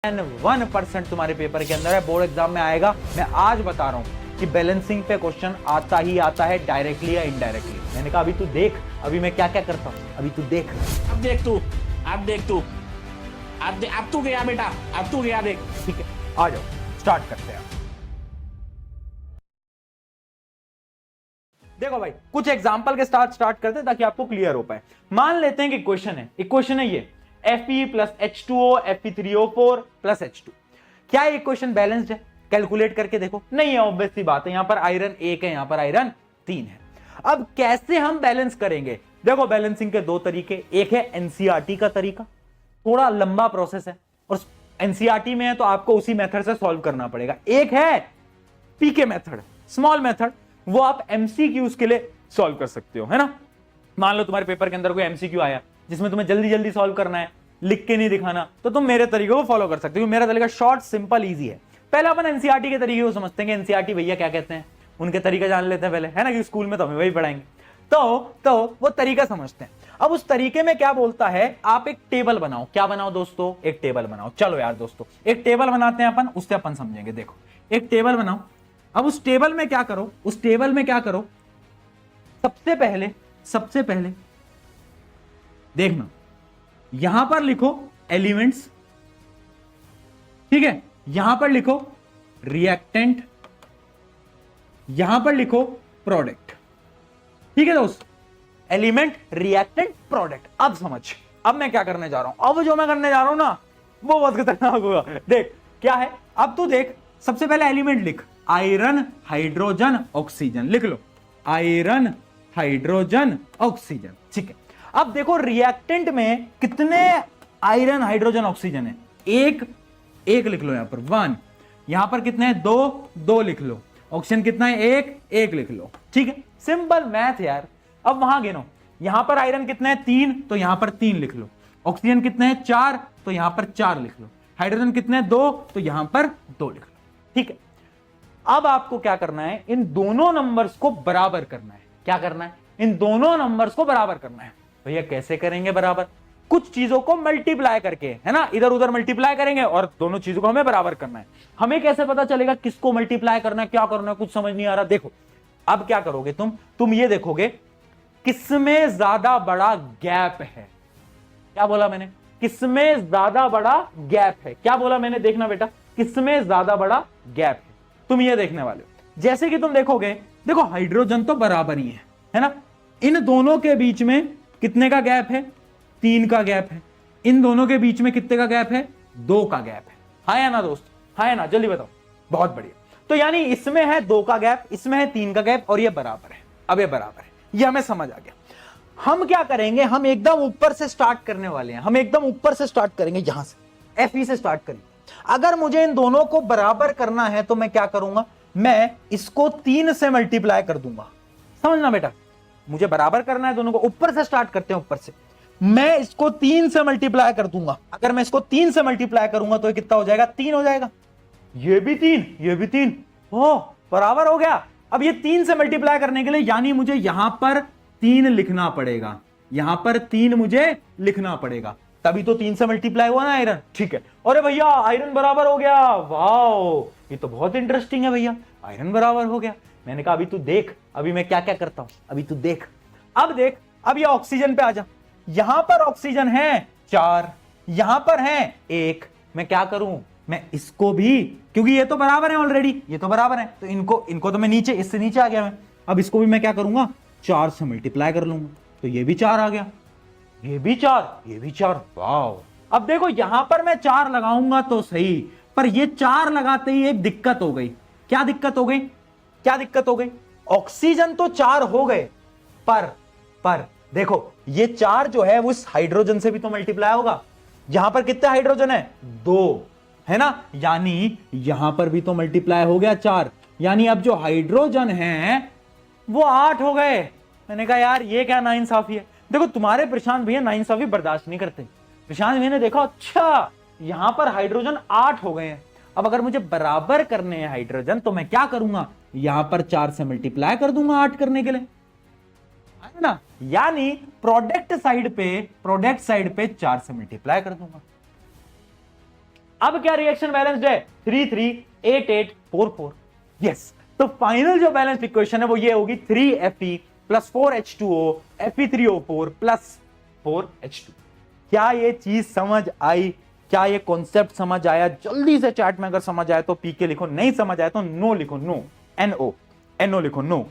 1% तुम्हारे पेपर के अंदर है, बोर्ड एग्जाम में आएगा। मैं आज बता रहा हूं कि बैलेंसिंग पे क्वेश्चन आता ही आता है, डायरेक्टली या इनडायरेक्टली। मैंने कहा अभी तू देख, अभी मैं क्या क्या करता हूं, अभी तू देख। अब देख तू, अब देख तू, अब तू गया बेटा, अब तू गया देख। ठीक है, आ जाओ स्टार्ट करते हैं। देखो भाई, कुछ एग्जांपल के साथ स्टार्ट करते हैं ताकि आपको क्लियर हो पाए। मान लेते हैं कि क्वेश्चन है, इक्वेशन है ये Fe plus H2O Fe3O4 plus H2। क्या ये इक्वेशन बैलेंस्ड है? कैलकुलेट करके देखो। नहीं है, ऑब्वियस सी बात है, यहां पर आयरन 1 है, यहां पर आयरन 3 है। अब कैसे हम बैलेंस करेंगे? देखो, बैलेंसिंग के दो तरीके, एक है एनसीईआरटी का तरीका, थोड़ा लंबा प्रोसेस है और एनसीईआरटी में है तो आपको उसी मेथड से सॉल्व करना पड़ेगा। एक है पीके मेथड, स्मॉल मेथड, वो आप एमसीक्यूज के लिए सॉल्व कर सकते हो, है ना। मान लो तुम्हारे पेपर के अंदर कोई एमसीक्यू आया जिसमें तुम्हें जल्दी जल्दी सॉल्व करना है, लिख के नहीं दिखाना, तो तुम मेरे तरीके को फॉलो कर सकते हो। मेरा तरीका शॉर्ट, सिंपल, इजी है। पहले अपन एनसीईआरटी के तरीके को समझते हैं कि एनसीईआरटी भैया क्या कहते हैं, उनके तरीका जान लेते हैं पहले, है ना, कि स्कूल में तो हमें वही पढ़ाएंगे। तो वो तरीका समझते हैं। अब उस तरीके में क्या बोलता है, आप एक टेबल बनाओ। क्या बनाओ दोस्तों? एक टेबल बनाओ। चलो यार दोस्तों, एक टेबल बनाते हैं अपन, उससे अपन समझेंगे। देखो, एक टेबल बनाओ। अब उस टेबल में क्या करो, उस टेबल में क्या करो, सबसे पहले देखना, यहां पर लिखो एलिमेंट्स, ठीक है, यहां पर लिखो रिएक्टेंट, यहां पर लिखो प्रोडक्ट। ठीक है दोस्त, एलिमेंट, रिएक्टेंट, प्रोडक्ट। अब समझ, अब मैं क्या करने जा रहा हूं। अब जो मैं करने जा रहा हूं ना, वो बहुत खतरनाक होगा। देख क्या है, अब तू देख, सबसे पहले एलिमेंट लिख, आयरन, हाइड्रोजन, ऑक्सीजन। लिख लो, आयरन, हाइड्रोजन, ऑक्सीजन। ठीक है, अब देखो रिएक्टेंट में कितने आयरन, हाइड्रोजन, ऑक्सीजन है? एक लिख लो, यहां पर 1, यहां पर कितने हैं? 2 लिख लो। ऑक्सीजन कितना है? 1 लिख लो। ठीक है, सिंपल मैथ यार। अब वहां गिनो, यहां पर आयरन कितना है? 3, तो यहां पर 3 लिख लो। ऑक्सीजन कितने हैं? 4, तो यहां पर 4 लिख लो। हाइड्रोजन कितने हैं? 2, तो यहां पर 2 लिख लो। ठीक है, अब आपको क्या करना है, इन दोनों नंबर्स को बराबर करना है। क्या करना है? इन दोनों नंबर्स को बराबर करना है। भैया कैसे करेंगे बराबर? कुछ चीजों को मल्टीप्लाई करके, है ना, इधर उधर मल्टीप्लाई करेंगे और दोनों चीजों को हमें बराबर करना है। हमें कैसे पता चलेगा किसको मल्टीप्लाई करना है, क्या करना है? कुछ समझ नहीं आ रहा। देखो, अब क्या करोगे तुम ये देखोगे किसमें ज्यादा बड़ा गैप है। क्या बोला मैंने? किसमें ज्यादा बड़ा गैप है। क्या बोला मैंने? देखना बेटा, किसमें ज्यादा बड़ा गैप है, तुम ये देखने वाले हो। जैसे कि तुम देखोगे, देखो हाइड्रोजन तो बराबर ही है ना। इन दोनों के बीच में कितने का गैप है? 3 का गैप है। इन दोनों के बीच में कितने का गैप है? 2 का गैप है। हाँ या ना दोस्त? हाँ या ना? जल्दी बताओ। बहुत बढ़िया। तो यानी इसमें है 2 का गैप, इसमें है 3 का गैप, और ये बराबर है। अब ये बराबर है, ये हमें समझ आ गया। हम क्या करेंगे, हम एकदम ऊपर से स्टार्ट करने वाले हैं। हम एकदम ऊपर से स्टार्ट करेंगे, यहां से Fe से स्टार्ट करेंगे। अगर मुझे इन दोनों को बराबर करना है तो मैं क्या करूंगा, मैं इसको 3 से मल्टीप्लाई कर दूंगा। समझना बेटा, मुझे बराबर करना है दोनों को। ऊपर से स्टार्ट करते हैं, ऊपर से मैं इसको 3 से मल्टीप्लाई कर दूंगा। अगर मैं इसको 3 से मल्टीप्लाई करूंगा तो ये कितना हो जाएगा? 3 हो जाएगा। ये भी 3, ये भी 3, हो बराबर हो गया। अब ये 3 से मल्टीप्लाई करने के लिए यानी मुझे यहां पर 3 लिखना पड़ेगा, यहां पर 3 मुझे लिखना पड़ेगा, तभी तो 3 से मल्टीप्लाई हुआ ना आयरन। ठीक है, अरे भैया आयरन बराबर हो गया, वाओ ये तो बहुत इंटरेस्टिंग है भैया, आयरन बराबर हो गया। मैंने कहा अभी तू देख, अभी मैं क्या क्या करता हूं, अभी तू देख। अब देख, अब ये ऑक्सीजन पे आ जा। यहां पर ऑक्सीजन है 4, यहां पर है 1। मैं क्या करूं, मैं इसको भी, क्योंकि ये तो बराबर है ऑलरेडी, ये तो बराबर है, तो इनको तो मैं नीचे, इससे नीचे आ गया मैं। अब इसको भी मैं क्या करूंगा, 4 से मल्टीप्लाई कर लूंगा, तो ये भी 4 आ गया, ये भी 4, ये भी 4, वाओ। अब देखो यहां पर मैं 4 लगाऊंगा तो सही, पर ये 4 लगाते ही एक दिक्कत हो गई। क्या दिक्कत हो गई? क्या दिक्कत हो गई? ऑक्सीजन तो 4 हो गए, पर देखो ये 4 जो है वो इस हाइड्रोजन से भी तो मल्टीप्लाई होगा। यहां पर कितने हाइड्रोजन है? 2, है ना, यानी यहां पर भी तो मल्टीप्लाई हो गया 4, यानी अब जो हाइड्रोजन है वो 8 हो गए। मैंने कहा यार ये क्या नाइंसाफी है। देखो तुम्हारे प्रशांत भैया नाइंसाफी बर्दाश्त नहीं करते। प्रशांत भैया ने देखा, अच्छा यहां पर हाइड्रोजन 8 हो गए हैं। अब अगर मुझे बराबर करने हैं हाइड्रोजन तो मैं क्या करूंगा, यहां पर 4 से मल्टीप्लाई कर दूंगा 8 करने के लिए, है ना। यानी प्रोडक्ट साइड पे 4 से मल्टीप्लाई कर दूंगा। अब क्या रिएक्शन बैलेंस्ड है? 3,3,8,8,4,4। यस, तो फाइनल जो बैलेंस्ड इक्वेशन है वो ये होगी 3Fe plus 4H2O Fe3O4 plus 4H2। क्या ये चीज समझ आई? क्या ये कॉन्सेप्ट समझ आया? जल्दी से चैट में अगर समझ आया तो पीके लिखो, नहीं समझ आया तो नो लिखो, नो, NO लिखो, नो।